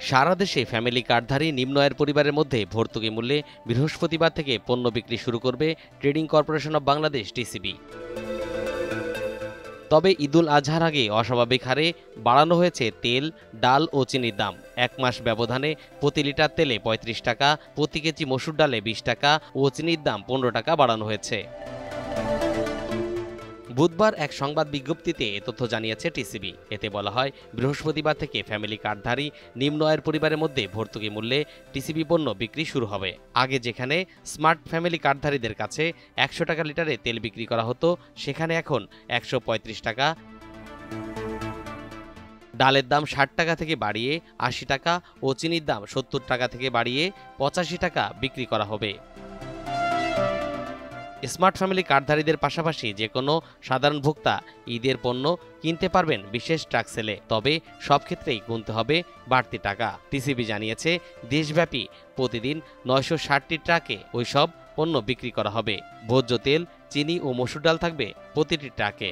সারা দেশে ফ্যামিলি কার্ডধারী নিম্ন আয়ের পরিবারের মধ্যে ভর্তুকি মূল্যে বৃহস্পতিবার থেকে পণ্য বিক্রি শুরু করবে trading corporation of Bangladesh TCB. তবে ঈদুল আজহার আগে অস্বাভাবিক হারে বাড়ানো হয়েছে তেল, ডাল ও চিনির দাম। এক মাস ব্যবধানে প্রতি লিটার তেলে ৩৫ টাকা, প্রতি কেজি মসুর ডালে ২০ টাকা ও চিনির দাম ১৫ টাকা বাড়ানো হয়েছে। বুধবার এক সংবাদ বিজ্ঞপ্তিতে এ তথ্য জানিয়েছে টিসিবি। এতে বলা হয়, বৃহস্পতিবার থেকে ফ্যামিলি কার্ডধারী নিম্ন আয়ের পরিবারের মধ্যে ভর্তুকি মূল্যে টিসিবি পণ্য বিক্রি শুরু হবে। আগে যেখানে স্মার্ট ফ্যামিলি কার্ডধারীদের কাছে ১০০ টাকা লিটারে তেল বিক্রি করা হতো, সেখানে এখন ১৩৫ টাকা, ডালের দাম ৬০ টাকা থেকে বাড়িয়ে ৮০ টাকা ও চিনির দাম ৭০ টাকা থেকে বাড়িয়ে ৮৫ টাকা বিক্রি করা হবে। স্মার্ট ফ্যামিলি কার্ডধারীদের পাশাপাশি যে কোনো সাধারণ ভোক্তা ঈদের পণ্য কিনতে পারবেন বিশেষ ট্রাক সেলে। তবে সব ক্ষেত্রেই গুনতে হবে বাড়তি টাকা। টিসিবি জানিয়েছে, দেশব্যাপী প্রতিদিন ৯৬০টি ট্রাকে ওইসব পণ্য বিক্রি করা হবে। ভোজ্য তেল, চিনি ও মসুর ডাল থাকবে প্রতিটি ট্রাকে।